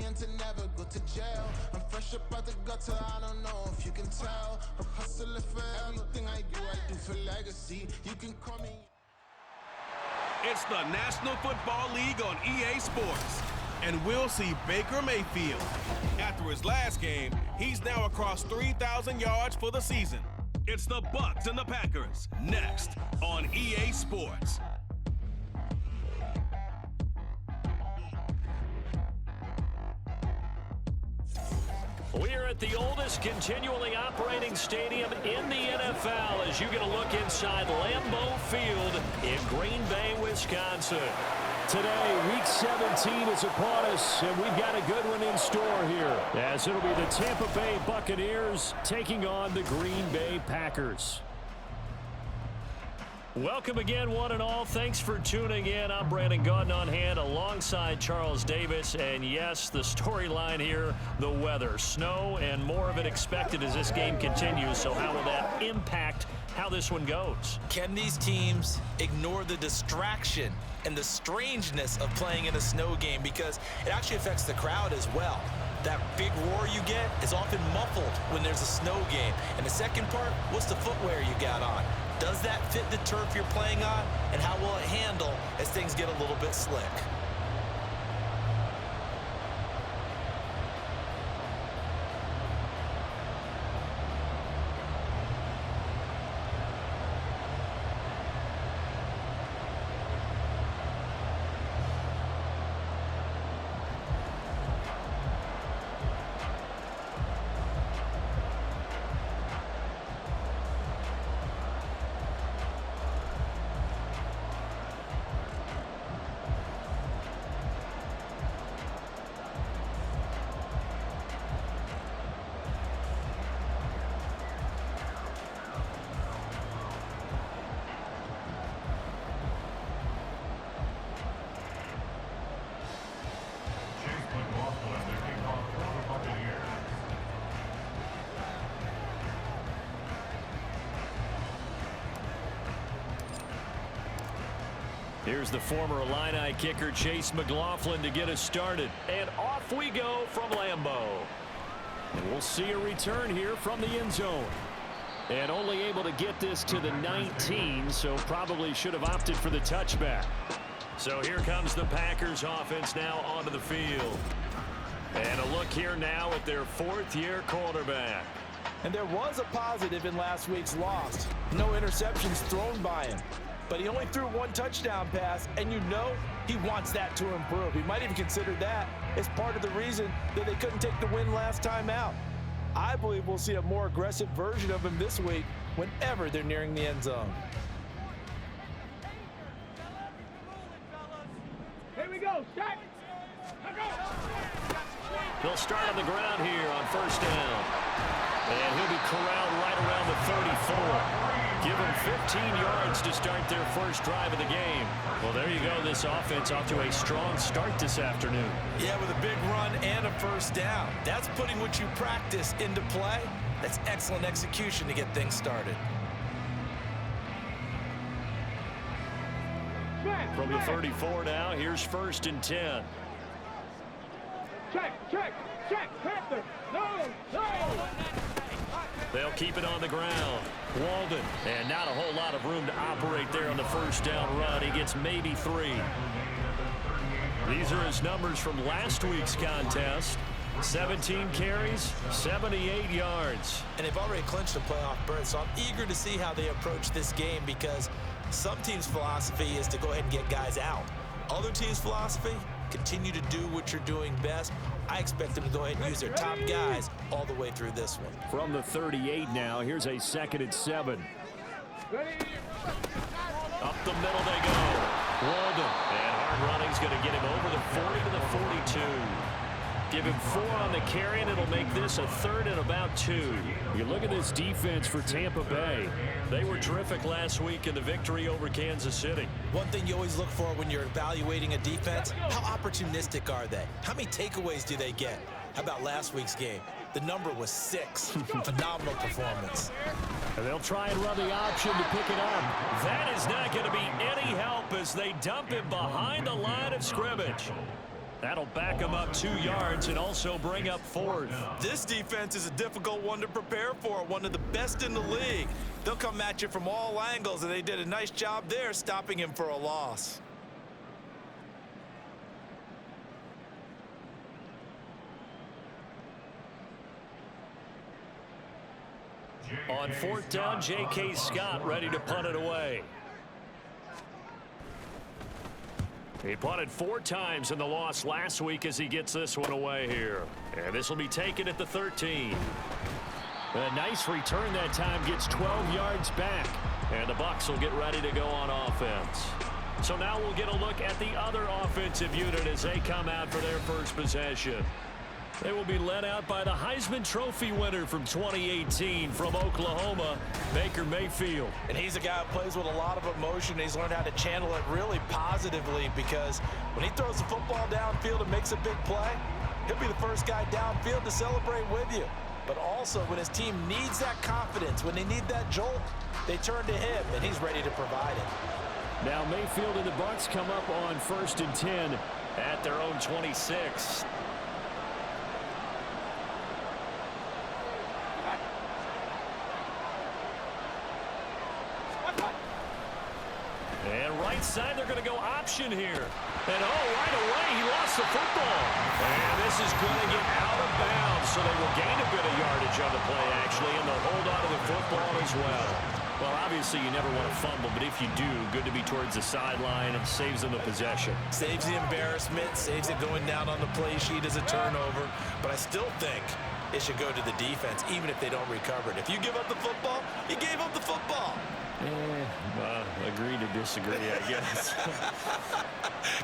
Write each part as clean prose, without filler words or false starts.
and to never go to jail. I'm fresh up out the gutter, I don't know if you can tell. I'm hustling for everything I do for legacy. You can call me. It's the National Football League on EA Sports. And we'll see Baker Mayfield. After his last game, he's now across 3,000 yards for the season. It's the Bucs and the Packers, next on EA Sports. We're at the oldest continually operating stadium in the NFL as you get a look inside Lambeau Field in Green Bay, Wisconsin. Today, Week 17 is upon us, and we've got a good one in store here, as it'll be the Tampa Bay Buccaneers taking on the Green Bay Packers. Welcome again, one and all. Thanks for tuning in. I'm Brandon Gaudin on hand alongside Charles Davis. And yes, the storyline here, the weather. Snow and more of it expected as this game continues. So how will that impact how this one goes? Can these teams ignore the distraction and the strangeness of playing in a snow game? Because it actually affects the crowd as well. That big roar you get is often muffled when there's a snow game. And the second part, what's the footwear you got on? Does that fit the turf you're playing on? And how will it handle as things get a little bit slick? Here's the former Illini kicker, Chase McLaughlin, to get us started. And off we go from Lambeau. And we'll see a return here from the end zone. And only able to get this to the 19, so probably should have opted for the touchback. So here comes the Packers offense now onto the field. And a look here now at their fourth-year quarterback. And there was a positive in last week's loss. No interceptions thrown by him. But he only threw one touchdown pass, and you know he wants that to improve. He might even consider that as part of the reason that they couldn't take the win last time out. I believe we'll see a more aggressive version of him this week whenever they're nearing the end zone. Here we go, start. They'll start on the ground here on first down. And he'll be corralled right around the 34. Give them 15 yards to start their first drive of the game. Well, there you go. This offense off to a strong start this afternoon. Yeah, with a big run and a first down. That's putting what you practice into play. That's excellent execution to get things started. From the 34 now, here's first and 10. Check, Panther. No. They'll keep it on the ground. Walden, and not a whole lot of room to operate there on the first down run. He gets maybe 3. These are his numbers from last week's contest. 17 carries, 78 yards. And they've already clinched a playoff berth, so I'm eager to see how they approach this game because some teams' philosophy is to go ahead and get guys out. Other teams' philosophy, continue to do what you're doing best. I expect them to go ahead and use their top guys all the way through this one. From the 38 now, here's a 2nd and 7. Up the middle they go. Walden, and hard running's going to get him over the 40 to the 42. Give him 4 on the carry, and it'll make this a 3rd and about 2. You look at this defense for Tampa Bay. They were terrific last week in the victory over Kansas City. One thing you always look for when you're evaluating a defense, how opportunistic are they? How many takeaways do they get? How about last week's game? The number was 6. Phenomenal performance. And they'll try and run the option to pick it up. That is not going to be any help as they dump him behind the line of scrimmage. That'll back them up 2 yards and also bring up 4th. This defense is a difficult one to prepare for, one of the best in the league. They'll come at you from all angles, and they did a nice job there stopping him for a loss. On 4th down, J.K. Scott ready to punt it away. He punted 4 times in the loss last week as he gets this one away here. And this will be taken at the 13. A nice return that time, gets 12 yards back. And the Bucs will get ready to go on offense. So now we'll get a look at the other offensive unit as they come out for their first possession. They will be led out by the Heisman Trophy winner from 2018 from Oklahoma, Baker Mayfield. And he's a guy who plays with a lot of emotion. He's learned how to channel it really positively, because when he throws the football downfield and makes a big play, he'll be the first guy downfield to celebrate with you. But also, when his team needs that confidence, when they need that jolt, they turn to him, and he's ready to provide it. Now Mayfield and the Bucs come up on 1st and 10 at their own 26. And right side, they're going to go option here. And right away, he lost the football. And this is going to get out of bounds, so they will gain a bit of yardage on the play, actually, and they'll hold on to the football as well. Well, obviously, you never want to fumble, but if you do, good to be towards the sideline. It saves them the possession. Saves the embarrassment, saves it going down on the play sheet as a turnover. But I still think it should go to the defense, even if they don't recover it. If you give up the football, you gave up the football. Agree to disagree, I guess.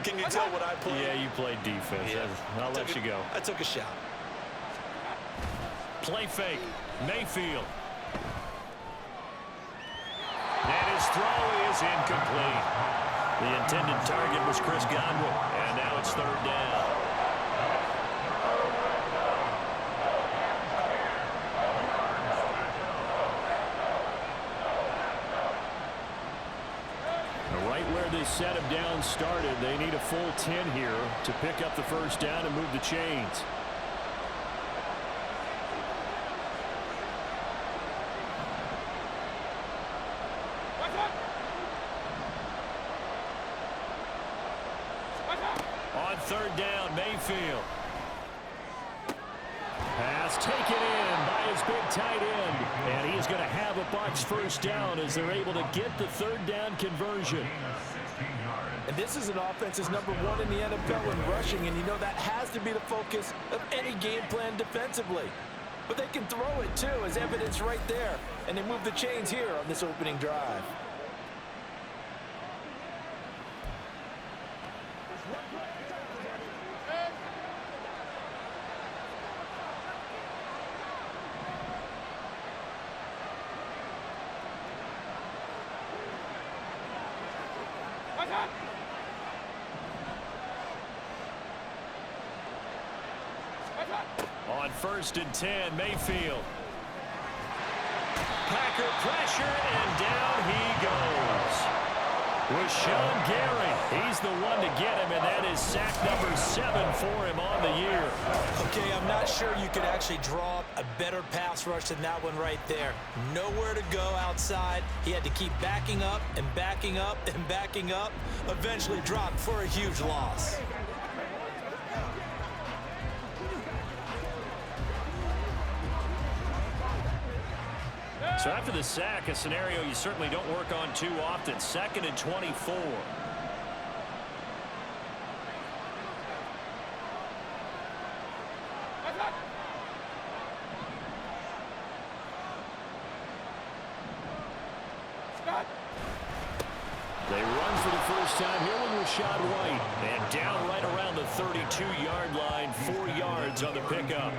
Can you tell what I played? Yeah, you played defense. Yeah. I'll let you go. I took a shot. Play fake. Mayfield. And his throw is incomplete. The intended target was Chris Godwin, and now it's 3rd down. Right where they set him down started, they need a full 10 here to pick up the 1st down and move the chains. On 3rd down, Mayfield. Pass taken in by his big tight end. And he's going to have a Bucs 1st down as they're able to get the 3rd down conversion. And this is an offense that's #1 in the NFL in rushing, and you know that has to be the focus of any game plan defensively. But they can throw it too, as evidence right there. And they move the chains here on this opening drive. On 1st and 10, Mayfield. Packer pressure, and down he goes. With Sean Gary, he's the one to get him, and that is sack number 7 for him on the year. Okay, I'm not sure you could actually draw up a better pass rush than that one right there. Nowhere to go outside. He had to keep backing up and backing up and backing up. Eventually dropped for a huge loss. So after the sack, a scenario you certainly don't work on too often. 2nd and 24. They run for the first time here with Rashad White. And down right around the 32-yard line, 4 yards on the pickup.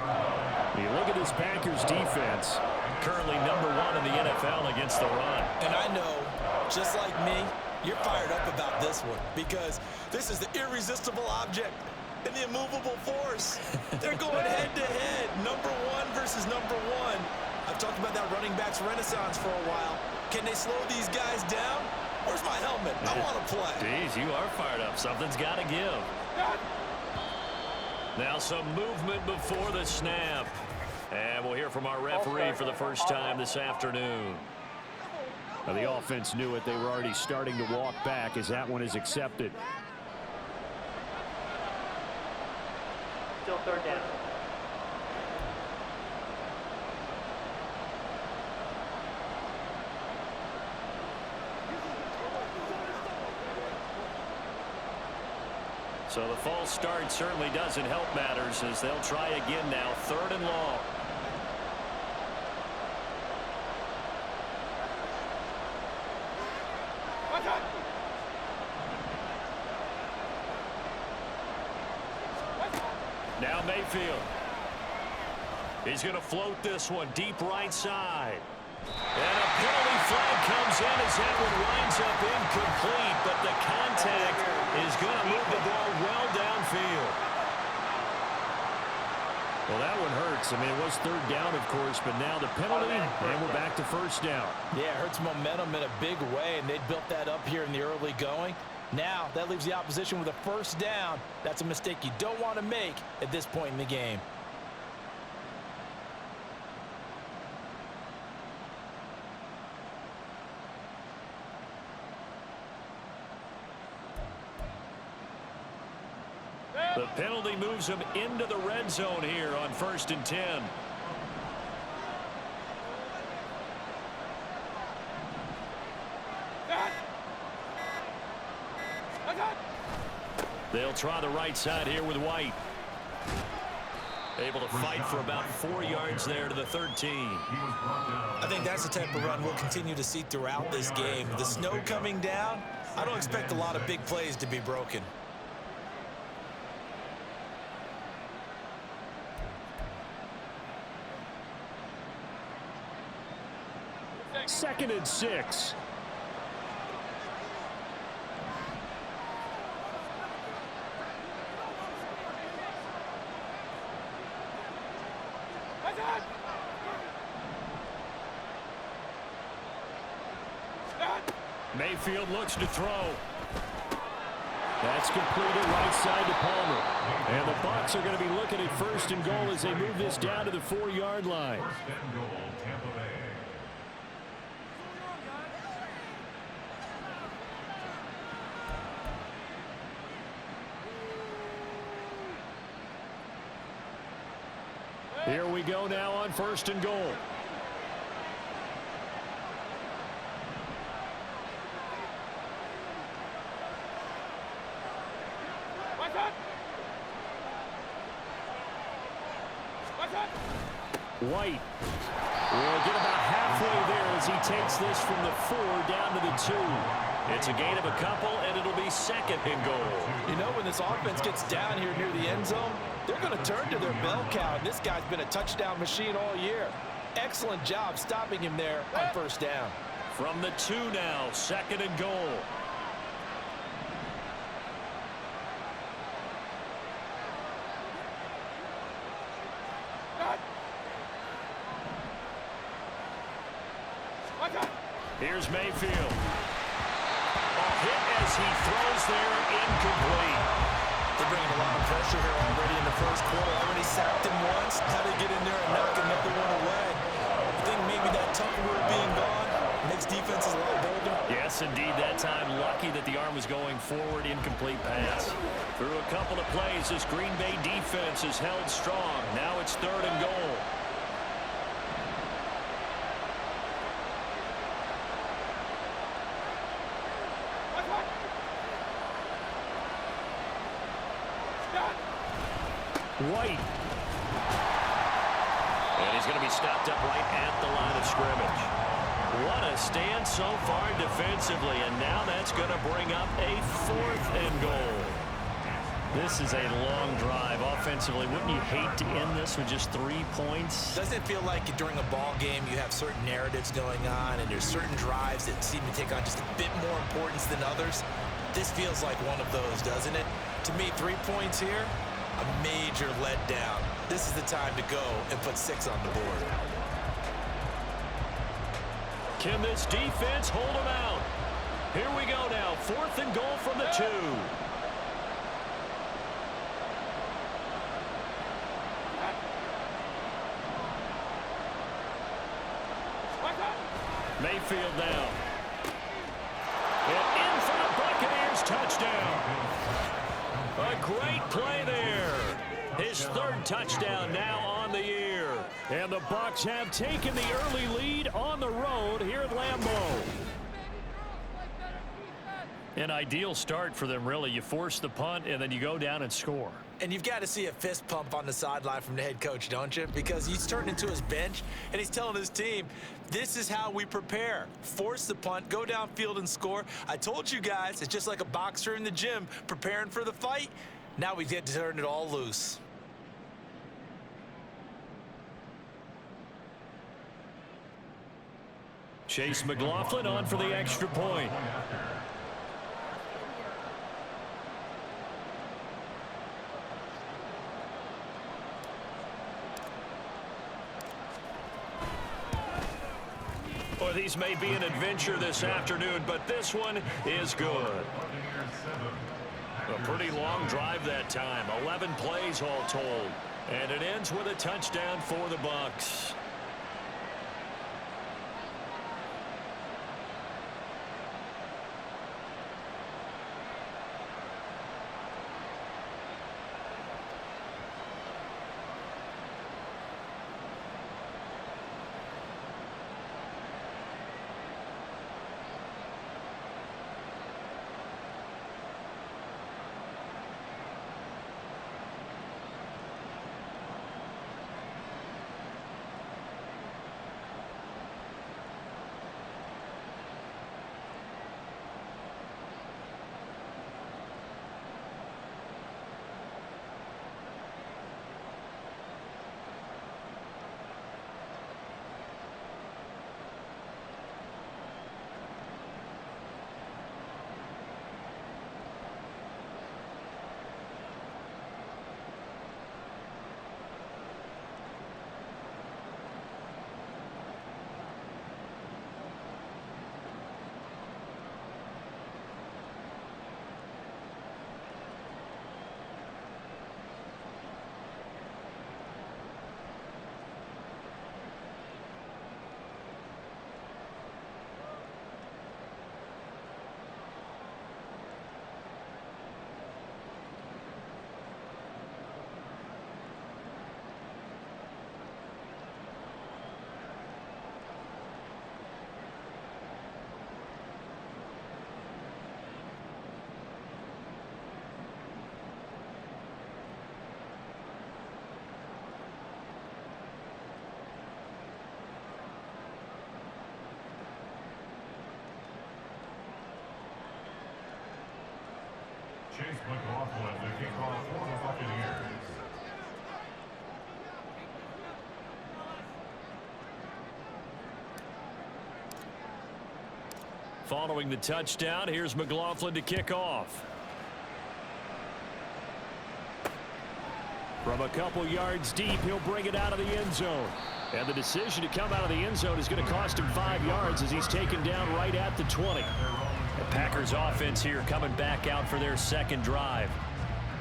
You look at this Packers defense. Currently #1 in the NFL against the run. And I know, just like me, you're fired up about this one, because this is the irresistible object and the immovable force. They're going head-to-head, #1 versus #1. I've talked about that running backs renaissance for a while. Can they slow these guys down? Where's my helmet? I want to play. Jeez, you are fired up. Something's got to give. Now some movement before the snap. And we'll hear from our referee for the first time this afternoon. Now the offense knew it. They were already starting to walk back as that one is accepted. Still third down. So the false start certainly doesn't help matters as they'll try again now. 3rd and long. Now Mayfield. He's going to float this one deep right side. And a penalty flag comes in as that one winds up incomplete, but the contact is going to move the ball well downfield. Well, that one hurts. I mean, it was 3rd down, of course, but now the penalty, and we're back to 1st down. Yeah, it hurts momentum in a big way, and they built that up here in the early going. Now, that leaves the opposition with a 1st down. That's a mistake you don't want to make at this point in the game. The penalty moves him into the red zone here on 1st and 10. They'll try the right side here with White. Able to fight for about 4 yards there to the 13. I think that's the type of run we'll continue to see throughout this game. The snow coming down, I don't expect a lot of big plays to be broken. 2nd and 6. Mayfield looks to throw. That's completed right side to Palmer. And the Bucs are going to be looking at 1st and goal as they move this down to the 4-yard line. Here we go now on 1st and goal. White will get about halfway there as he takes this from the 4 down to the 2. It's a gain of a couple, and it'll be 2nd and goal. You know, when this offense gets down here near the end zone, they're going to turn to their bell cow. This guy's been a touchdown machine all year. Excellent job stopping him there on 1st down. From the 2 now, 2nd and goal. Here's Mayfield. A hit as he throws there, incomplete. They're bringing a lot of pressure here already in the 1st quarter. Already sacked him once. How they get in there and knock another one away. I think maybe that Tucker being gone makes defenses a lot bolder. Yes, indeed. That time, lucky that the arm was going forward. Incomplete pass. Through a couple of plays, this Green Bay defense is held strong. Now it's 3rd and goal. White. And he's going to be stopped up right at the line of scrimmage. What a stand so far defensively, and now that's going to bring up a 4th and goal. This is a long drive offensively. Wouldn't you hate to end this with just 3 points? Doesn't it feel like during a ball game you have certain narratives going on and there's certain drives that seem to take on just a bit more importance than others? This feels like one of those, doesn't it? To me, 3 points here, a major letdown. This is the time to go and put 6 on the board. Can this defense hold them out? Here we go now. 4th and goal from the 2. Mayfield now. And in for the Buccaneers touchdown. A great play there. His third touchdown now on the year. And the Bucs have taken the early lead on the road here at Lambeau. An ideal start for them, really. You force the punt, and then you go down and score. And you've got to see a fist pump on the sideline from the head coach, don't you? Because he's turning into his bench, and he's telling his team, this is how we prepare. Force the punt, go downfield and score. I told you guys, it's just like a boxer in the gym preparing for the fight. Now we get to turn it all loose. Chase McLaughlin on for the extra point. Well, these may be an adventure this afternoon, but this one is good. A pretty long drive that time. 11 plays all told. And it ends with a touchdown for the Bucs. Chase McLaughlin, the kickoff for the Buccaneers. Following the touchdown, here's McLaughlin to kick off. From a couple yards deep, he'll bring it out of the end zone. And the decision to come out of the end zone is going to cost him 5 yards as he's taken down right at the 20. The Packers offense here coming back out for their second drive.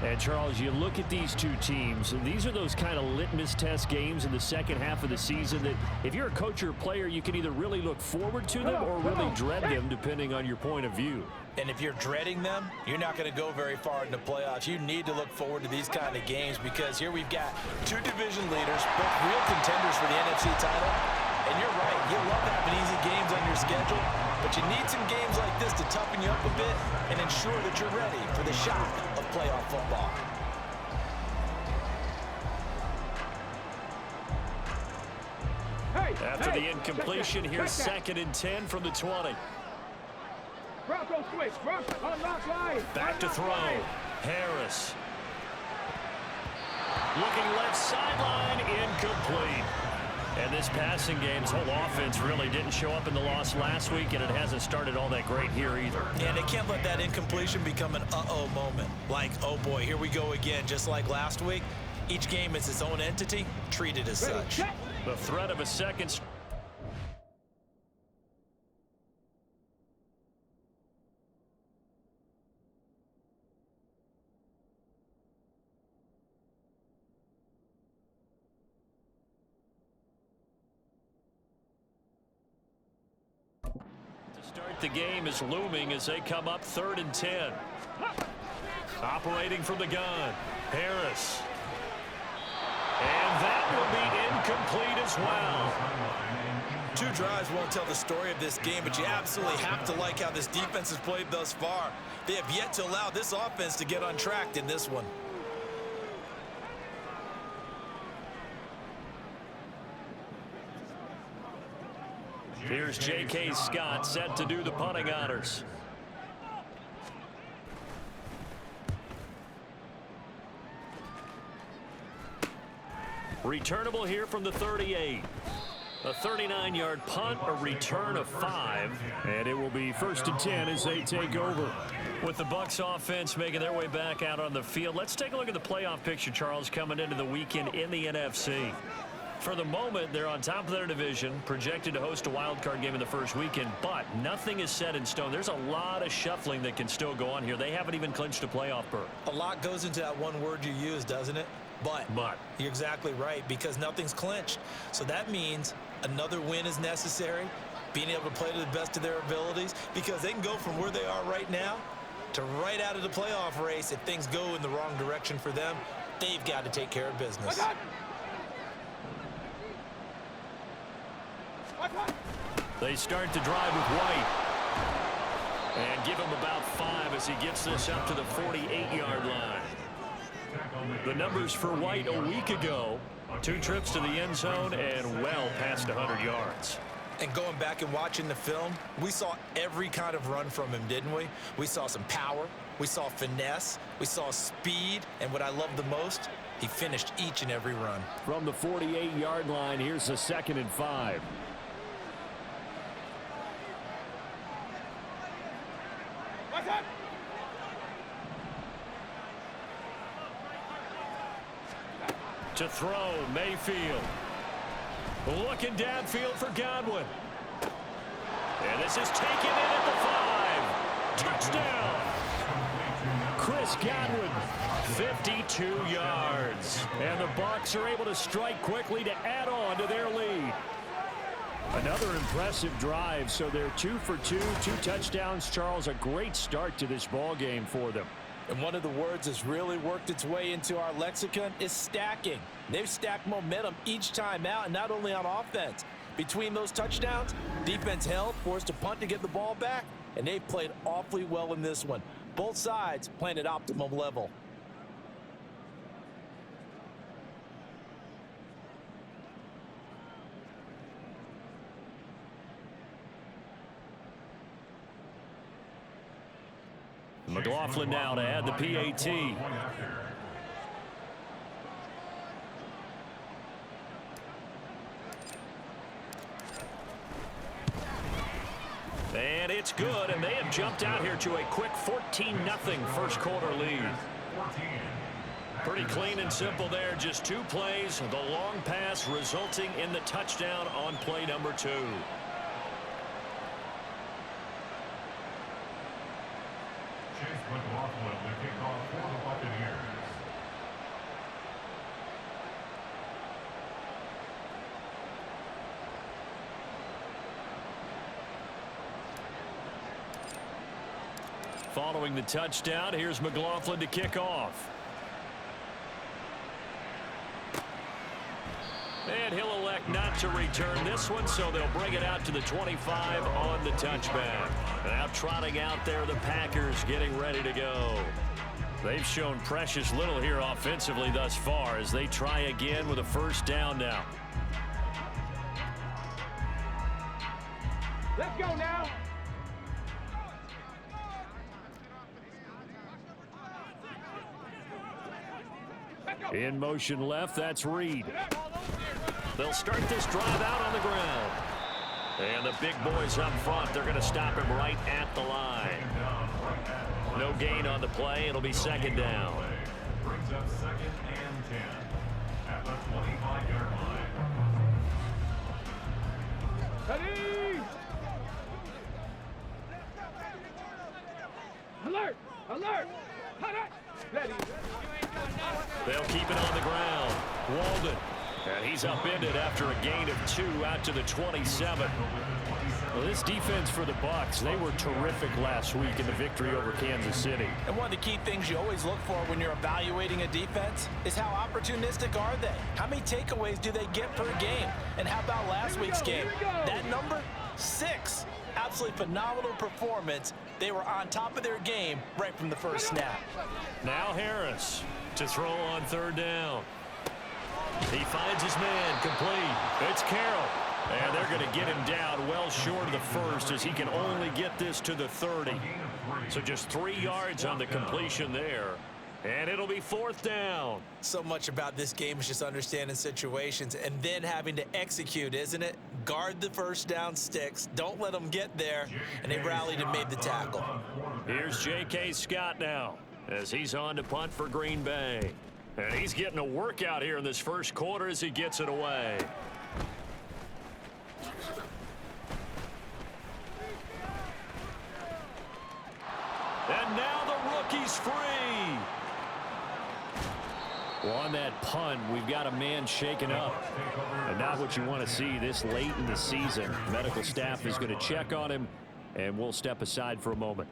And, Charles, you look at these two teams, and these are those kind of litmus test games in the second half of the season that if you're a coach or a player, you can either really look forward to them or really dread them, depending on your point of view. And if you're dreading them, you're not going to go very far in the playoffs. You need to look forward to these kind of games because here we've got two division leaders, both real contenders for the NFC title. And you're right, you love having easy games on your schedule, but you need some games like this to toughen you up a bit and ensure that you're ready for the shock of playoff football. After the incompletion, here's 2nd and 10 from the 20. Bronco switch. Bronco unlock line. Back to throw. Harris. Looking left sideline, incomplete. And this passing game's whole offense really didn't show up in the loss last week, and it hasn't started all that great here either. Yeah, and they can't let that incompletion become an uh-oh moment. Like, oh boy, here we go again, just like last week. Each game is its own entity, treated as such. The threat of a second. the game is looming as they come up 3rd and 10. Operating from the gun, Harris. And that will be incomplete as well. 2 drives won't tell the story of this game, but you absolutely have to like how this defense has played thus far. They have yet to allow this offense to get untracked in this one. Here's J.K. Scott set to do the punting honors. Returnable here from the 38. A 39-yard punt, a return of 5. And it will be 1st and 10 as they take over. With the Bucs offense making their way back out on the field, let's take a look at the playoff picture, Charles, coming into the weekend in the NFC. For the moment, they're on top of their division, projected to host a wild card game in the first weekend, but nothing is set in stone. There's a lot of shuffling that can still go on here. They haven't even clinched a playoff berth. A lot goes into that one word you use, doesn't it? But. You're exactly right, because nothing's clinched. So that means another win is necessary, being able to play to the best of their abilities, because they can go from where they are right now to right out of the playoff race. If things go in the wrong direction for them, they've got to take care of business. They start to drive with White. And give him about 5 as he gets this up to the 48-yard line. The numbers for White a week ago, 2 trips to the end zone and well past 100 yards. And going back and watching the film, we saw every kind of run from him, didn't we? We saw some power, we saw finesse, we saw speed, and what I love the most, he finished each and every run. From the 48-yard line, here's the 2nd and 5. To throw, Mayfield. Looking downfield for Godwin. And this is taken in at the 5. Touchdown. Chris Godwin, 52 yards. And the Bucs are able to strike quickly to add on to their lead. Another impressive drive, so they're 2 for 2, 2 touchdowns. Charles, a great start to this ball game for them. And one of the words that's really worked its way into our lexicon is stacking. They've stacked momentum each time out, and not only on offense. Between those touchdowns, defense held, forced a punt to get the ball back, and they've played awfully well in this one. Both sides playing at optimum level. McLaughlin now to add the PAT. And it's good, and they have jumped out here to a quick 14-0 first quarter lead. Pretty clean and simple there, just 2 plays, the long pass resulting in the touchdown on play number 2. McLaughlin, the kickoff for the Buccaneers. Following the touchdown, here's McLaughlin to kick off. And he'll elect not to return this one, so they'll bring it out to the 25 on the touchback. Now trotting out there, the Packers getting ready to go. They've shown precious little here offensively thus far as they try again with a first down now. Let's go now. In motion left, that's Reed. They'll start this drive out on the ground. And the big boys up front, they're going to stop him right at the line. No gain on the play. It'll be 2nd down. Brings up 2nd and 10 at the 25-yard line. Ready! Alert! Alert! Ready! They'll keep it on the ground. Walden And he's upended after a gain of 2 out to the 27. Well, this defense for the Bucs, they were terrific last week in the victory over Kansas City. And one of the key things you always look for when you're evaluating a defense is how opportunistic are they? How many takeaways do they get per game? And how about last week's game? That number, 6. Absolutely phenomenal performance. They were on top of their game right from the first snap. Now Harris to throw on 3rd down. He finds his man complete. It's Carroll. And they're going to get him down well short of the first as he can only get this to the 30. So just 3 yards on the completion there. And it'll be 4th down. So much about this game is just understanding situations and then having to execute, isn't it? Guard the first down sticks. Don't let them get there. And they rallied and made the tackle. Here's J.K. Scott now as he's on to punt for Green Bay. And he's getting a workout here in this first quarter as he gets it away. And now the rookie's free. Well, on that punt, we've got a man shaken up. And not what you want to see this late in the season. Medical staff is going to check on him, and we'll step aside for a moment.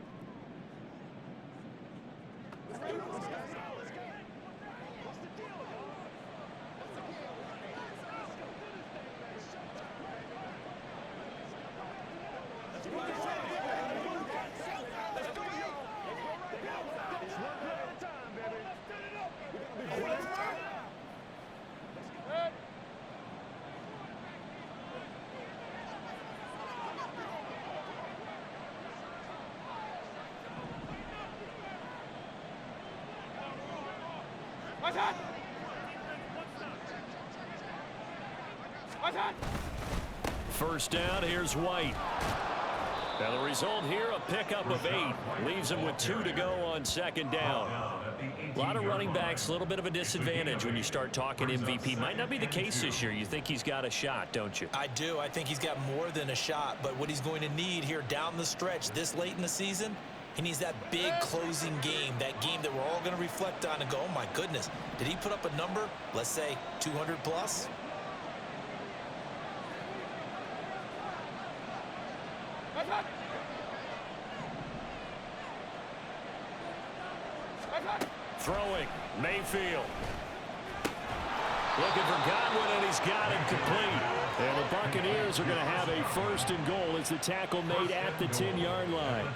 First down, here's White. Now the result here, a pickup of 8. Leaves him with 2 to go on 2nd down. A lot of running backs, a little bit of a disadvantage when you start talking MVP. Might not be the case this year. You think he's got a shot, don't you? I do. I think he's got more than a shot. But what he's going to need here down the stretch this late in the season, he needs that big closing game, that game that we're all going to reflect on and go, oh my goodness, did he put up a number, let's say 200 plus? Throwing, Mayfield. Looking for Godwin, and he's got him complete. And the Buccaneers are going to have a 1st and goal as the tackle made at the 10-yard line.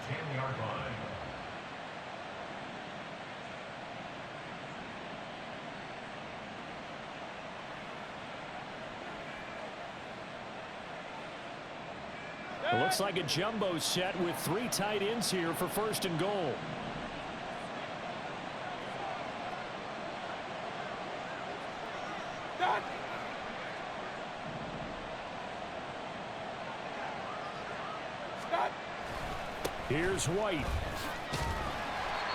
It looks like a jumbo set with 3 tight ends here for 1st and goal. Here's White.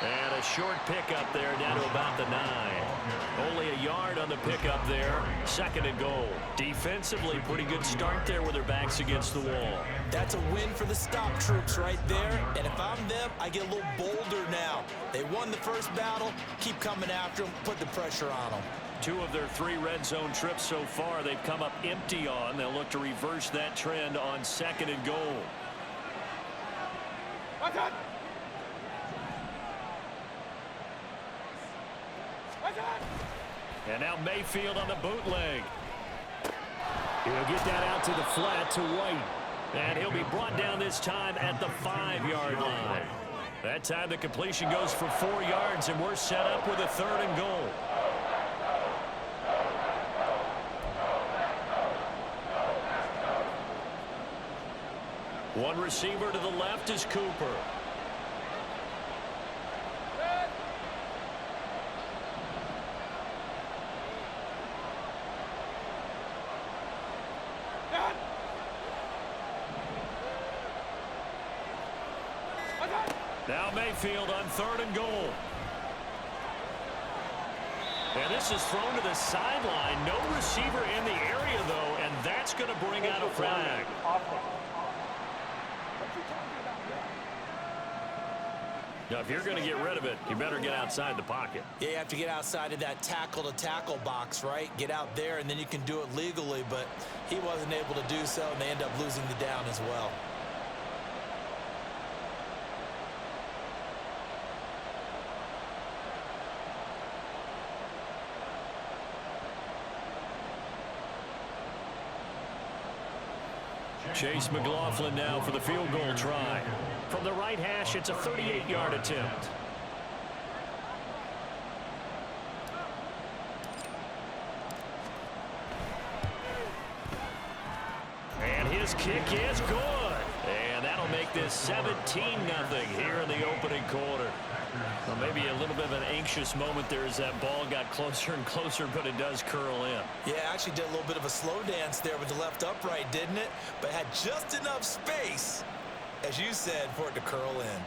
And a short pickup there down to about the 9. Only a yard on the pickup there. 2nd and goal. Defensively, pretty good start there with their backs against the wall. That's a win for the stop troops right there. And if I'm them, I get a little bolder now. They won the first battle. Keep coming after them. Put the pressure on them. 2 of their 3 red zone trips so far they've come up empty on. They'll look to reverse that trend on 2nd and goal. And now Mayfield on the bootleg. He'll get that out to the flat to White. And he'll be brought down this time at the 5-yard line. That time the completion goes for 4 yards, and we're set up with a 3rd and goal. One receiver to the left is Cooper. Now Mayfield on 3rd and goal. And this is thrown to the sideline. No receiver in the area, though, and that's going to bring out a flag. Now, if you're going to get rid of it, you better get outside the pocket. Yeah, you have to get outside of that tackle-to-tackle box, right? Get out there, and then you can do it legally, but he wasn't able to do so, and they end up losing the down as well. Chase McLaughlin now for the field goal try. From the right hash, it's a 38-yard attempt. And his kick is good. And that'll make this 17-0 here in the opening quarter. Well, maybe a little bit of an anxious moment there as that ball got closer and closer, but it does curl in. Yeah, actually did a little bit of a slow dance there with the left upright, didn't it? But had just enough space, as you said, for it to curl in.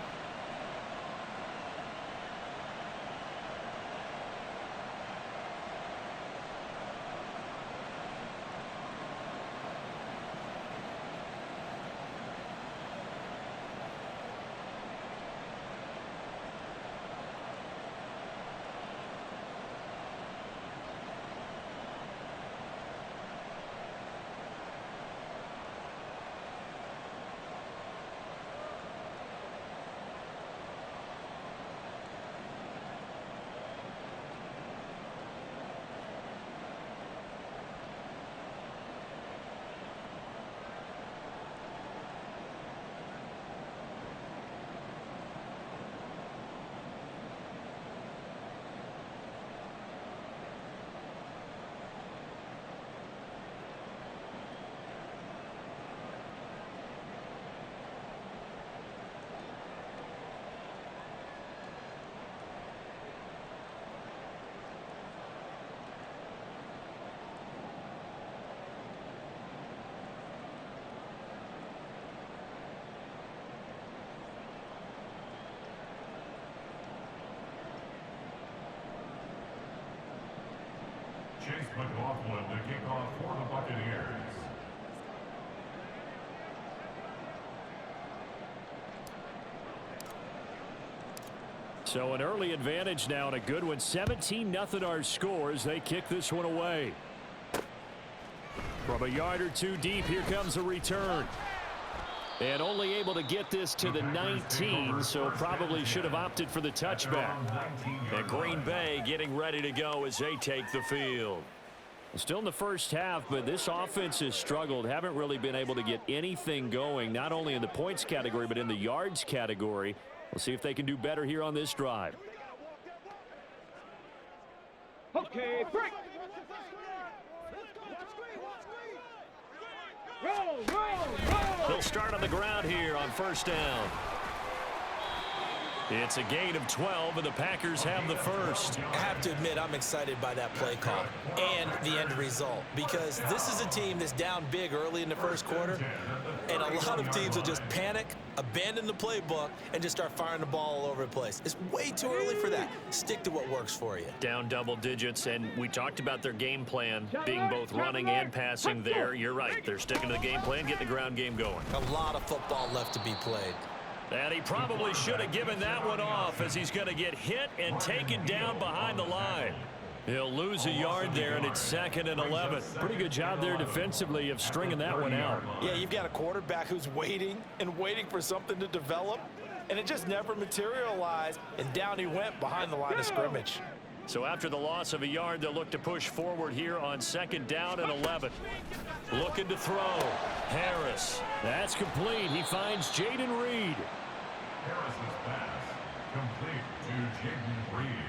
Chase McLaughlin to kick off for the Buccaneers. So an early advantage now and a good one. 17-0 our scores. They kick this one away. From a yard or two deep, here comes a return. And only able to get this to the 19, so probably should have opted for the touchback. And Green Bay getting ready to go as they take the field. Still in the first half, but this offense has struggled. Haven't really been able to get anything going, not only in the points category, but in the yards category. We'll see if they can do better here on this drive. Okay, break. Roll, roll, roll. They'll start on the ground here on first down. It's a gain of 12, and the Packers have the first. I have to admit, I'm excited by that play call and the end result, because this is a team that's down big early in the first quarter, and a lot of teams will just panic, abandon the playbook, and just start firing the ball all over the place. It's way too early for that. Stick to what works for you. Down double digits, and we talked about their game plan being both running and passing there. You're right. They're sticking to the game plan, getting the ground game going. A lot of football left to be played. And he probably should have given that one off, as he's going to get hit and taken down behind the line. He'll lose a yard there, and it's 2nd and 11. Pretty good job there defensively of stringing that one out. Yeah, you've got a quarterback who's waiting and waiting for something to develop, and it just never materialized, and down he went behind the line of scrimmage. So after the loss of a yard, they'll look to push forward here on 2nd down and 11. Looking to throw. Harris. That's complete. He finds Jaden Reed. Harris's pass complete to Jaden Reed.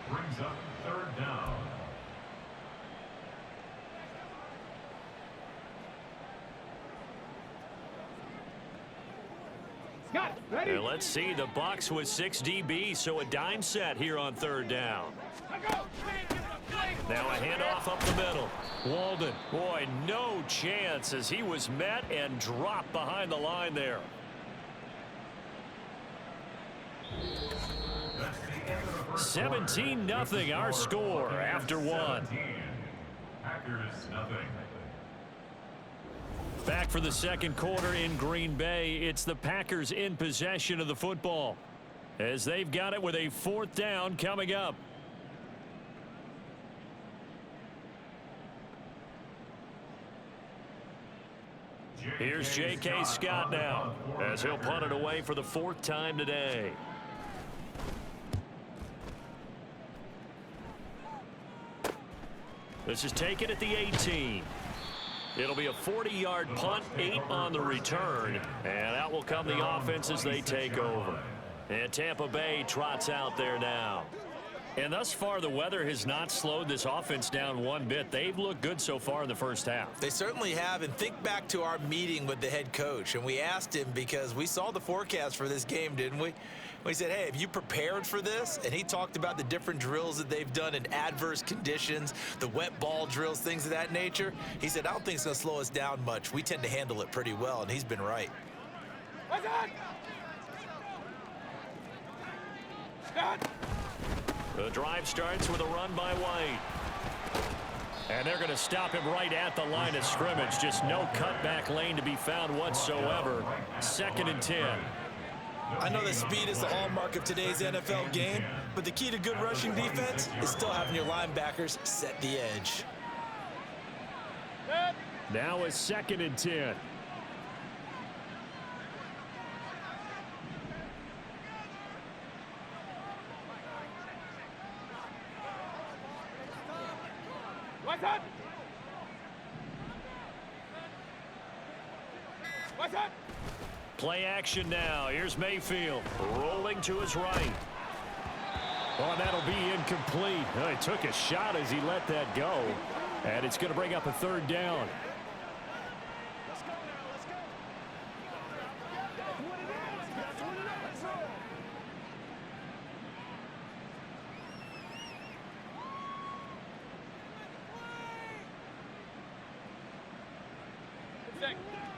Brings up 3rd down. Got it. Ready? And let's see, the box with 6 DB, so a dime set here on 3rd down. Now a handoff up the middle. Walden, boy, no chance as he was met and dropped behind the line there. That's the end of the first 17-0 our score after one. 17. Packers nothing. Back for the second quarter in Green Bay. It's the Packers in possession of the football. as they've got it with a 4th down coming up. Here's J.K. Scott now as he'll punt it away for the 4th time today. This is taken at the 18. It'll be a 40-yard punt, 8 on the return, and out will come the offense as they take over. And Tampa Bay trots out there now. And thus far, the weather has not slowed this offense down one bit. They've looked good so far in the first half. They certainly have, and think back to our meeting with the head coach, and we asked him because we saw the forecast for this game, didn't we? We said, hey, have you prepared for this? And he talked about the different drills that they've done in adverse conditions, the wet ball drills, things of that nature. He said, I don't think it's going to slow us down much. We tend to handle it pretty well, and he's been right. The drive starts with a run by White. And they're going to stop him right at the line of scrimmage. Just no cutback lane to be found whatsoever. 2nd and 10. I know that speed is the hallmark of today's NFL game, but the key to good rushing defense is still having your linebackers set the edge. Now a 2nd and 10. What's up? What's up? Play action now. Here's Mayfield rolling to his right. Oh, that'll be incomplete. Oh, he took a shot as he let that go. And it's going to bring up a 3rd down.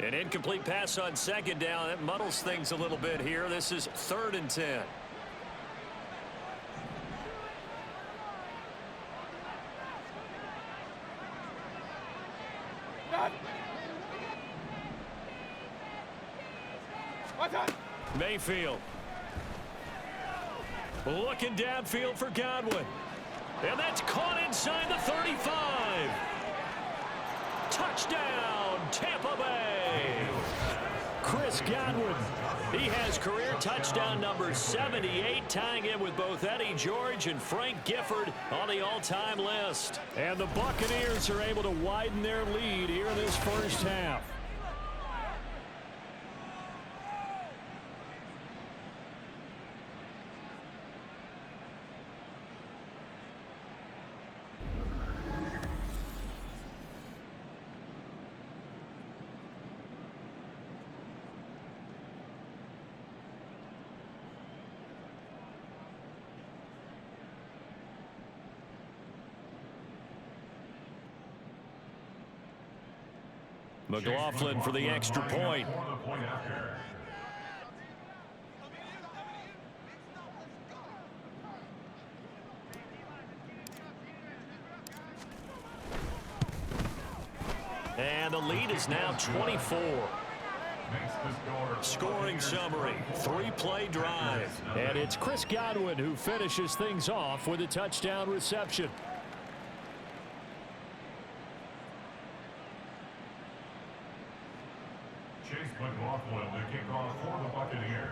An incomplete pass on 2nd down. That muddles things a little bit here. This is 3rd and 10. Mayfield looking downfield for Godwin. And that's caught inside the 35. Touchdown, Tampa Bay. Chris Godwin. He has career touchdown number 78, tying in with both Eddie George and Frank Gifford on the all-time list. And the Buccaneers are able to widen their lead here in this first half. McLaughlin for the extra point. And the lead is now 24. Scoring summary, 3-play drive. And it's Chris Godwin who finishes things off with a touchdown reception. McLaughlin to kick off for the Buccaneers.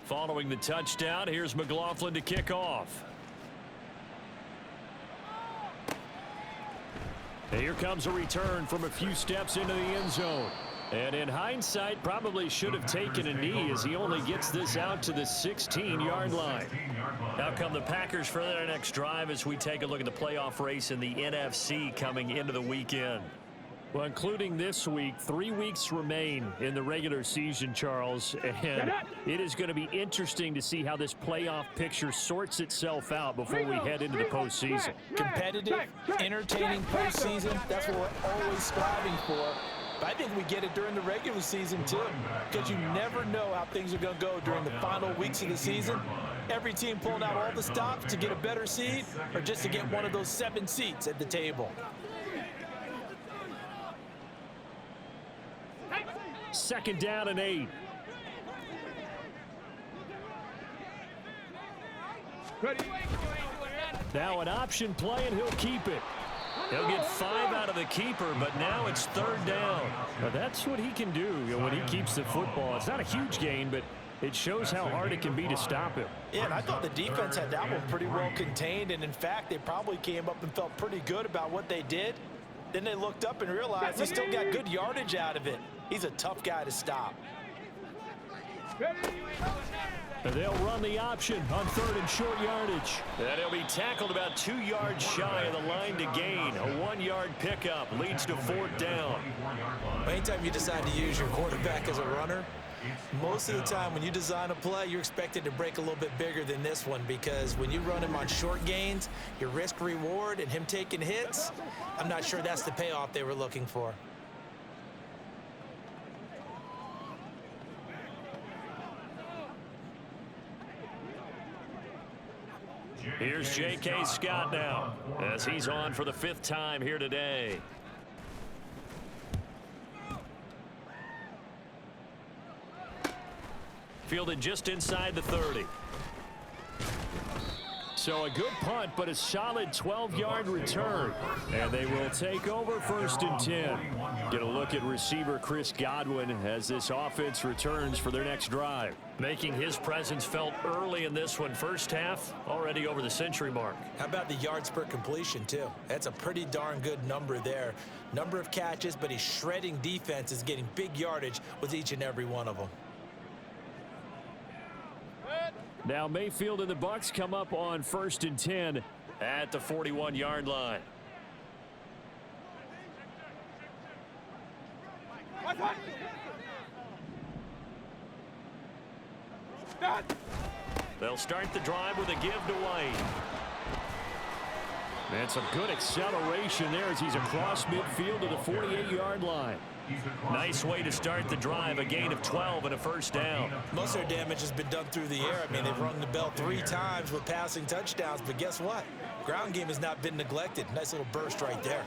Following the touchdown, here's McLaughlin to kick off. And here comes a return from a few steps into the end zone. And in hindsight, probably should have taken a knee as he only gets this out to the 16-yard line. Out come the Packers for their next drive as we take a look at the playoff race in the NFC coming into the weekend. Well, including this week, 3 weeks remain in the regular season, Charles. And it is going to be interesting to see how this playoff picture sorts itself out before we head into the postseason. Competitive, entertaining postseason, that's what we're always striving for. But I think we get it during the regular season, too, because you never know how things are going to go during the final weeks of the season. Every team pulling out all the stops to get a better seed or just to get one of those 7 seats at the table. 2nd down and 8. Now an option play, and he'll keep it. He'll get 5 out of the keeper, but now it's 3rd down. Now that's what he can do when he keeps the football. It's not a huge gain, but it shows how hard it can be to stop him. Yeah, and I thought the defense had that one pretty well contained, and in fact, they probably came up and felt pretty good about what they did. Then they looked up and realized he still got good yardage out of it. He's a tough guy to stop. And they'll run the option on 3rd and short yardage. And he'll be tackled about 2 yards shy of the line to gain. A 1-yard pickup leads to 4th down. Anytime you decide to use your quarterback as a runner, most of the time when you design a play, you're expected to break a little bit bigger than this one, because when you run him on short gains, your risk reward and him taking hits, I'm not sure that's the payoff they were looking for. Here's J.K. Scott now, as he's on for the 5th time here today. Fielded just inside the 30. So a good punt, but a solid 12-yard return. And they will take over 1st and 10. Get a look at receiver Chris Godwin as this offense returns for their next drive. Making his presence felt early in this one. First half, already over the century mark. How about the yards per completion, too? That's a pretty darn good number there. Number of catches, but he's shredding defenses, getting big yardage with each and every one of them. Now Mayfield and the Bucks come up on 1st and 10 at the 41-yard line. They'll start the drive with a give to White. And some good acceleration there as he's across midfield to the 48-yard line. Nice way to start the drive, a gain of 12 and a 1st down. Most of their damage has been done through the air. I mean, they've rung the bell 3 times with passing touchdowns, but guess what? Ground game has not been neglected. Nice little burst right there.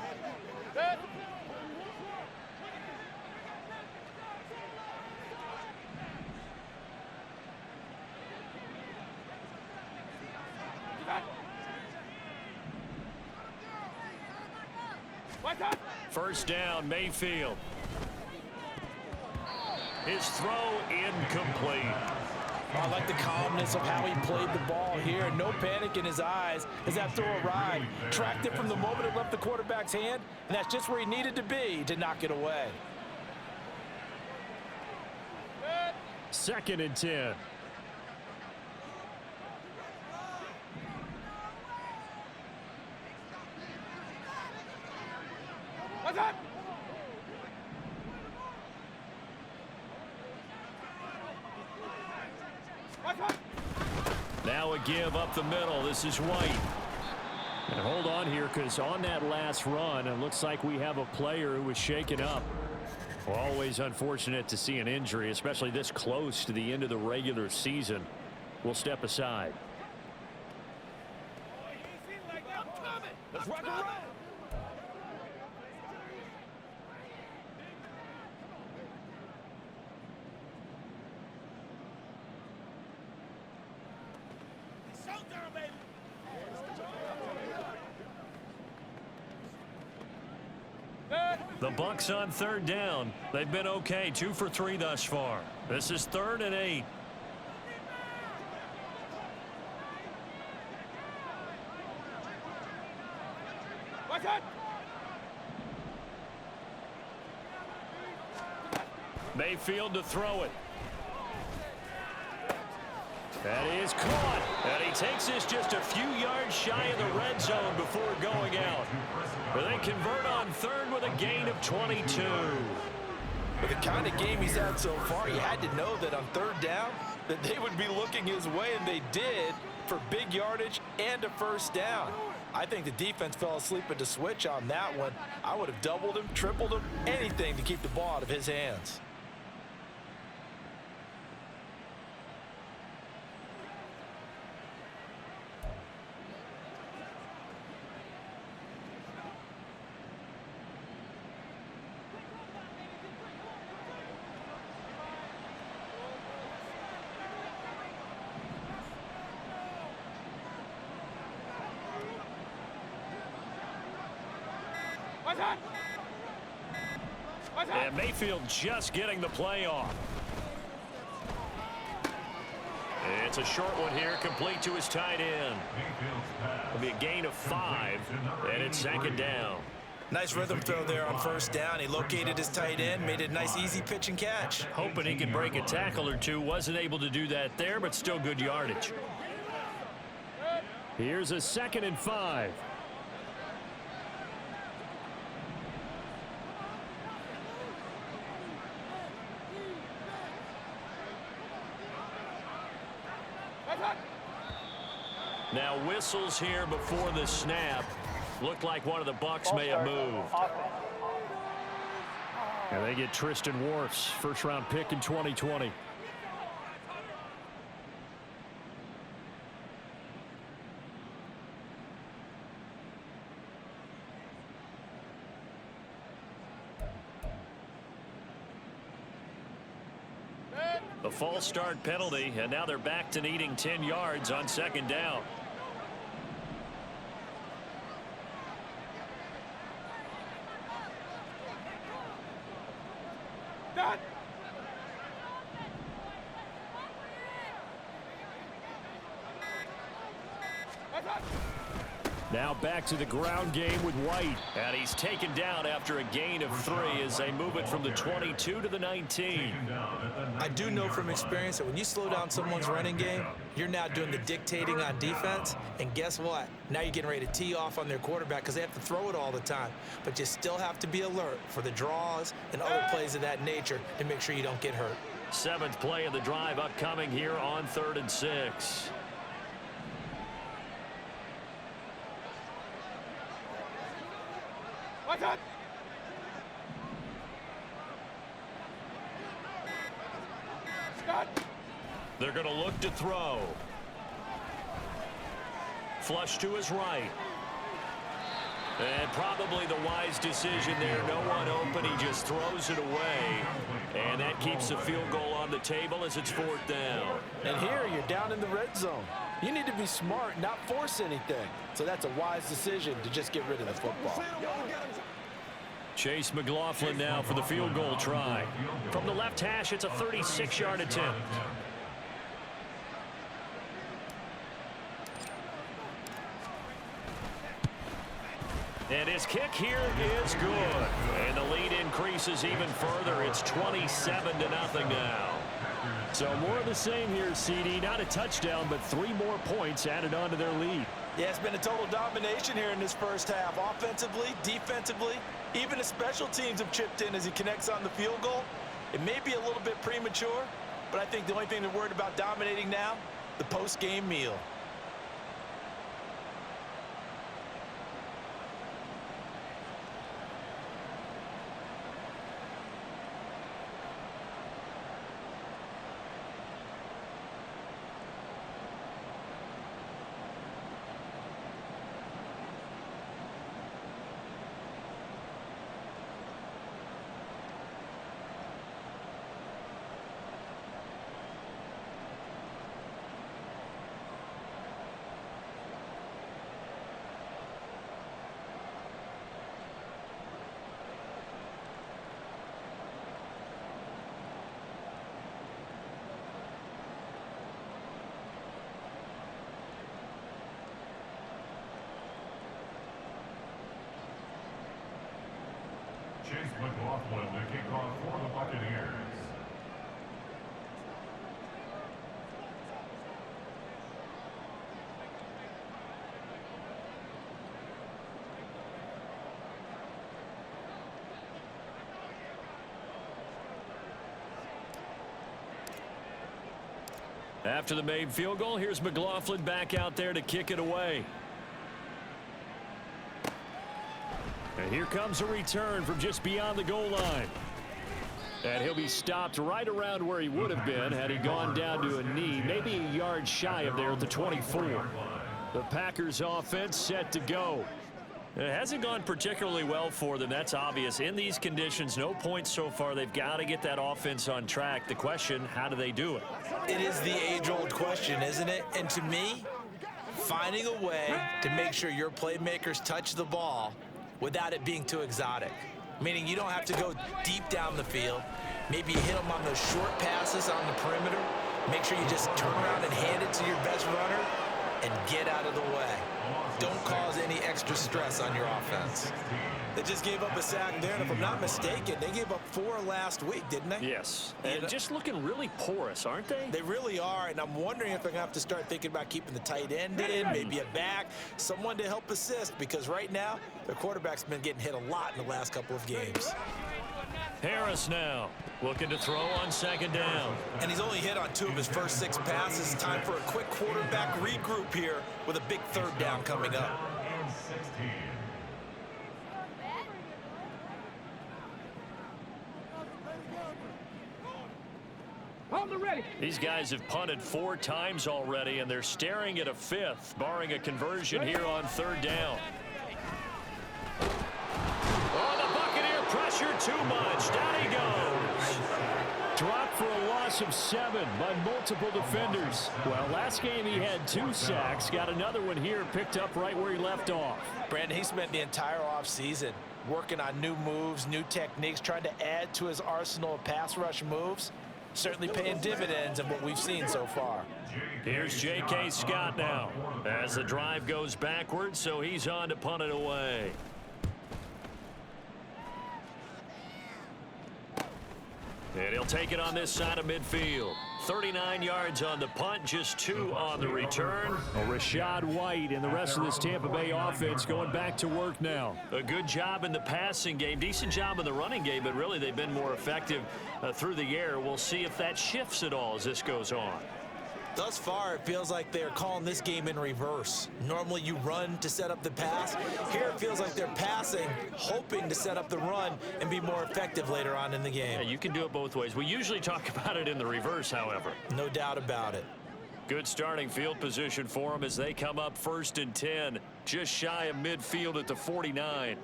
First down, Mayfield. His throw incomplete. I like the calmness of how he played the ball here. No panic in his eyes as that throw arrived. Tracked it from the moment it left the quarterback's hand, and that's just where he needed to be to knock it away. 2nd and 10. Now a give up the middle. This is White. And hold on here, because on that last run, it looks like we have a player who was shaken up. Always unfortunate to see an injury, especially this close to the end of the regular season. We'll step aside. Let's rock and roll. The Bucks on 3rd down. They've been okay, 2 for 3 thus far. This is 3rd and 8. Mayfield to throw it. That is caught. And he takes this just a few yards shy of the red zone before going out. But they convert on 3rd with a gain of 22. With the kind of game he's had so far, you had to know that on 3rd down that they would be looking his way, and they did, for big yardage and a 1st down. I think the defense fell asleep at the switch on that one. I would have doubled him, tripled him, anything to keep the ball out of his hands. And Mayfield just getting the play off. It's a short one here, complete to his tight end. It'll be a gain of 5, and it's 2nd down. Nice rhythm throw there on 1st down. He located his tight end, made it a nice easy pitch and catch. Hoping he could break a tackle or two. Wasn't able to do that there, but still good yardage. Here's a 2nd and 5. Now whistles here before the snap. Looked like one of the Bucs may have moved. And they get Tristan Wirfs, first-round pick in 2020. The false start penalty, and now they're back to needing 10 yards on 2nd down. Now back to the ground game with White. And he's taken down after a gain of 3 as they move it from the 22 to the 19. I do know from experience that when you slow down someone's running game, you're now doing the dictating on defense. And guess what? Now you're getting ready to tee off on their quarterback because they have to throw it all the time. But you still have to be alert for the draws and other plays of that nature to make sure you don't get hurt. 7th play of the drive upcoming here on 3rd and 6. They're going to look to throw. Flush to his right. And probably the wise decision there. No one open. He just throws it away. And that keeps the field goal on the table as it's 4th down. And here you're down in the red zone. You need to be smart, not force anything. So that's a wise decision to just get rid of the football. Chase McLaughlin now for the field goal try. From the left hash, it's a 36-yard attempt. And his kick here is good. And the lead increases even further. It's 27-0 now. So more of the same here, CD. Not a touchdown, but 3 more points added on to their lead. Yeah, it's been a total domination here in this first half. Offensively, defensively, even the special teams have chipped in as he connects on the field goal. It may be a little bit premature, but I think the only thing they're worried about dominating now, the post-game meal. Chase McLaughlin, the kickoff for the Buccaneers. After the made field goal, here's McLaughlin back out there to kick it away. And here comes a return from just beyond the goal line. And he'll be stopped right around where he would have been had he gone down to a knee, maybe a yard shy of there at the 24. The Packers offense set to go. It hasn't gone particularly well for them. That's obvious. In these conditions, no points so far. They've got to get that offense on track. The question, how do they do it? It is the age-old question, isn't it? And to me, finding a way to make sure your playmakers touch the ball without it being too exotic. Meaning you don't have to go deep down the field. Maybe you hit them on those short passes on the perimeter. Make sure you just turn around and hand it to your best runner and get out of the way. Don't cause any extra stress on your offense. They just gave up a sack there, and if I'm not mistaken, they gave up 4 last week, didn't they? Yes, and just looking really porous, aren't they? They really are, and I'm wondering if they're going to have to start thinking about keeping the tight end in, maybe a back, someone to help assist, because right now, their quarterback's been getting hit a lot in the last couple of games. Harris now looking to throw on 2nd down. And he's only hit on 2 of his first 6 passes. Time for a quick quarterback regroup here with a big 3rd down coming up. These guys have punted 4 times already, and they're staring at a 5th, barring a conversion here on 3rd down. Oh, the Buccaneer pressure too much. Down he goes. Dropped for a loss of 7 by multiple defenders. Well, last game he had 2 sacks. Got another one here, picked up right where he left off. Brandon, he spent the entire offseason working on new moves, new techniques, trying to add to his arsenal of pass rush moves. Certainly paying dividends in what we've seen so far. Here's J.K. Scott now as the drive goes backwards, so he's on to punt it away. And he'll take it on this side of midfield. 39 yards on the punt, just 2 on the return. Rashad White and the rest of this Tampa Bay offense going back to work now. A good job in the passing game, decent job in the running game, but really they've been more effective through the air. We'll see if that shifts at all as this goes on. Thus far, it feels like they're calling this game in reverse. Normally you run to set up the pass. Here it feels like they're passing, hoping to set up the run and be more effective later on in the game. Yeah, you can do it both ways. We usually talk about it in the reverse, however. No doubt about it. Good starting field position for them as they come up 1st and 10, just shy of midfield at the 49.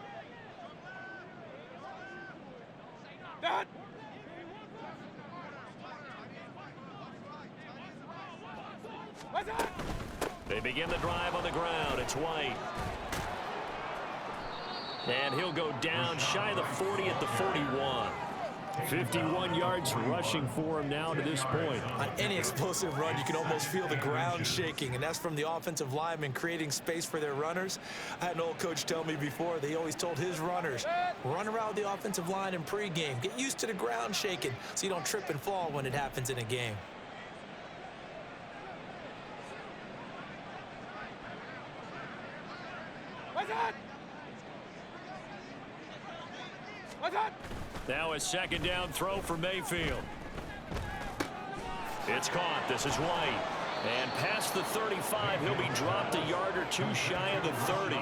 They begin the drive on the ground. It's White. And he'll go down shy of the 40 at the 41. 51 yards rushing for him now to this point. On any explosive run, you can almost feel the ground shaking, and that's from the offensive linemen creating space for their runners. I had an old coach tell me before, they always told his runners, run around the offensive line in pregame. Get used to the ground shaking so you don't trip and fall when it happens in a game. Now a 2nd down throw for Mayfield. It's caught. This is White. And past the 35, he'll be dropped a yard or 2 shy of the 30.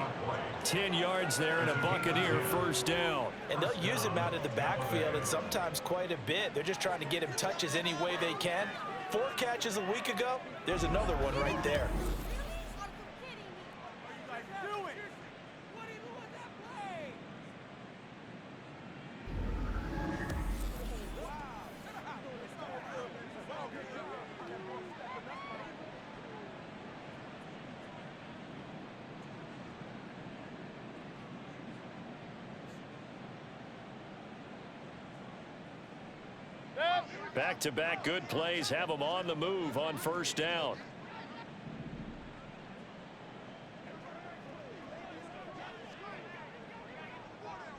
10 yards there and a Buccaneer 1st down. And they'll use him out of the backfield, and sometimes quite a bit. They're just trying to get him touches any way they can. 4 catches a week ago. There's another one right there. Back-to-back good plays have them on the move on 1st down.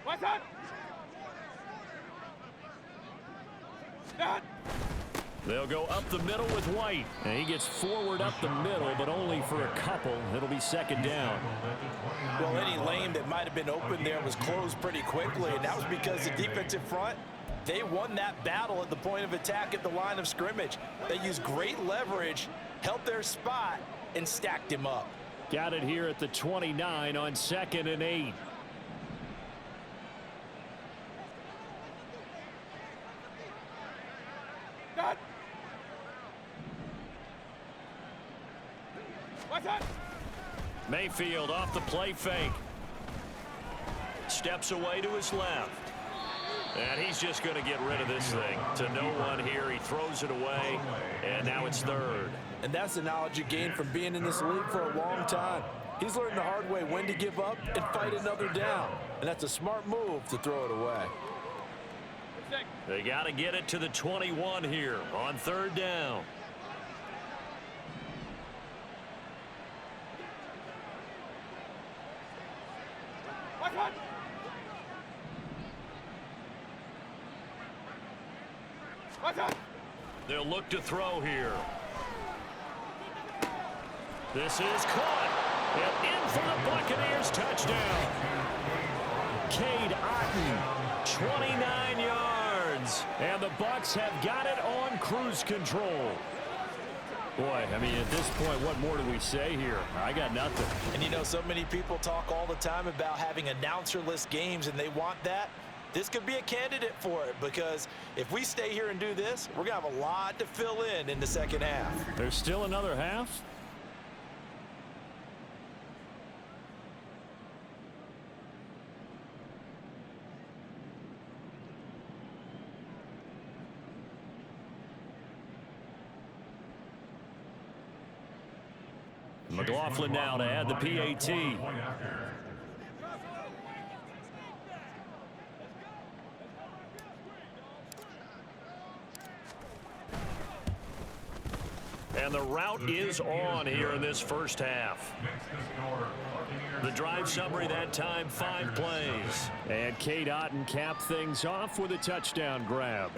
What's up? They'll go up the middle with White. And he gets forward up the middle, but only for a couple. It'll be 2nd down. Well, any lane that might have been open there was closed pretty quickly, and that was because the defensive front, they won that battle at the point of attack at the line of scrimmage. They used great leverage, held their spot, and stacked him up. Got it here at the 29 on 2nd and 8. Mayfield off the play fake. Steps away to his left. And he's just going to get rid of this thing to no one here. He throws it away, and now it's 3rd. And that's the knowledge you gain from being in this league for a long time. He's learned the hard way when to give up and fight another down. And that's a smart move to throw it away. They got to get it to the 21 here on 3rd down. They'll look to throw here. This is caught. And in for the Buccaneers touchdown. Cade Otton, 29 yards. And the Bucs have got it on cruise control. Boy, I mean, at this point, what more do we say here? I got nothing. And you know, so many people talk all the time about having announcer-less games, and they want that. This could be a candidate for it, because if we stay here and do this, we're going to have a lot to fill in the second half. There's still another half? McLaughlin now to add the PAT. And the route is on here in this first half. The drive summary that time, 5 plays. And Cade Otton capped things off with a touchdown grab.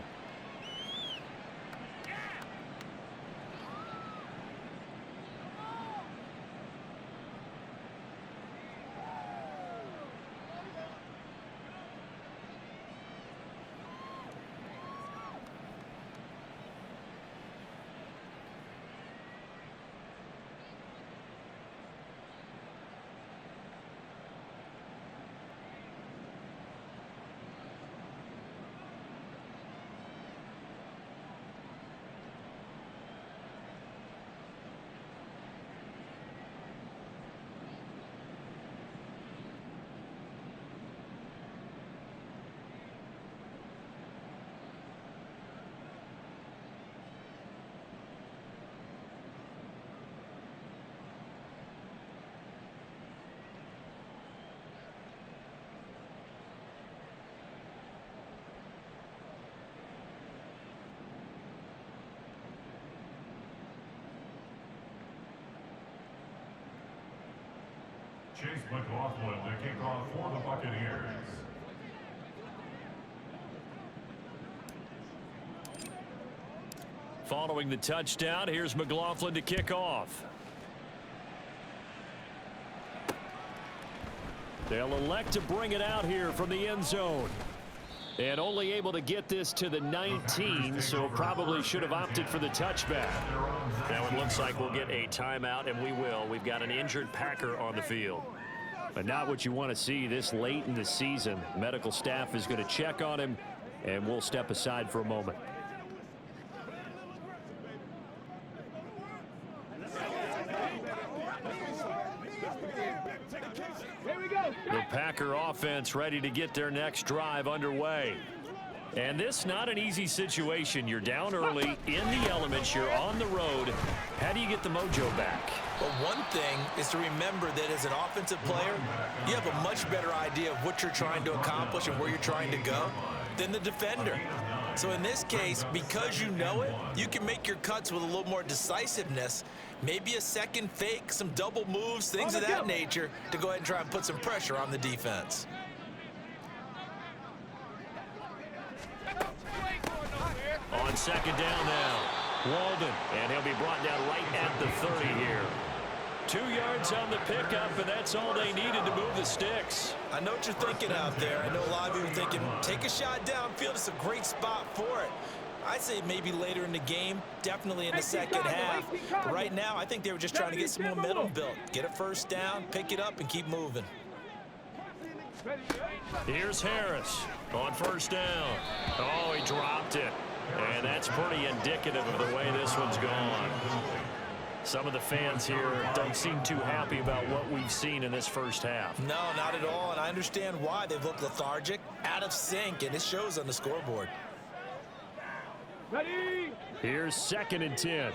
Chase McLaughlin, the kickoff for the Buccaneers. Following the touchdown, here's McLaughlin to kick off. They'll elect to bring it out here from the end zone. And only able to get this to the 19, so probably should have opted for the touchback. Now it looks like we'll get a timeout, and we will. We've got an injured Packer on the field. But not what you want to see this late in the season. Medical staff is going to check on him, and we'll step aside for a moment. The Packer offense ready to get their next drive underway. And this not an easy situation. You're down early, in the elements, you're on the road. How do you get the mojo back? Well, one thing is to remember that as an offensive player, you have a much better idea of what you're trying to accomplish and where you're trying to go than the defender. So in this case, because you know it, you can make your cuts with a little more decisiveness, maybe a second fake, some double moves, things of that nature, to go ahead and try and put some pressure on the defense. On second down now, Walden, and he'll be brought down right at the 30 here. 2 yards on the pickup, and that's all they needed to move the sticks. I know what you're thinking out there. I know a lot of you are thinking, take a shot downfield. It's a great spot for it. I'd say maybe later in the game, definitely in the second half. But right now, I think they were just trying to get some momentum built. Get a first down, pick it up, and keep moving. Here's Harris on first down. Oh, he dropped it. And that's pretty indicative of the way this one's gone. Some of the fans here don't seem too happy about what we've seen in this first half. No, not at all, and I understand why. They've looked lethargic, out of sync, and it shows on the scoreboard. Ready? Here's 2nd and 10.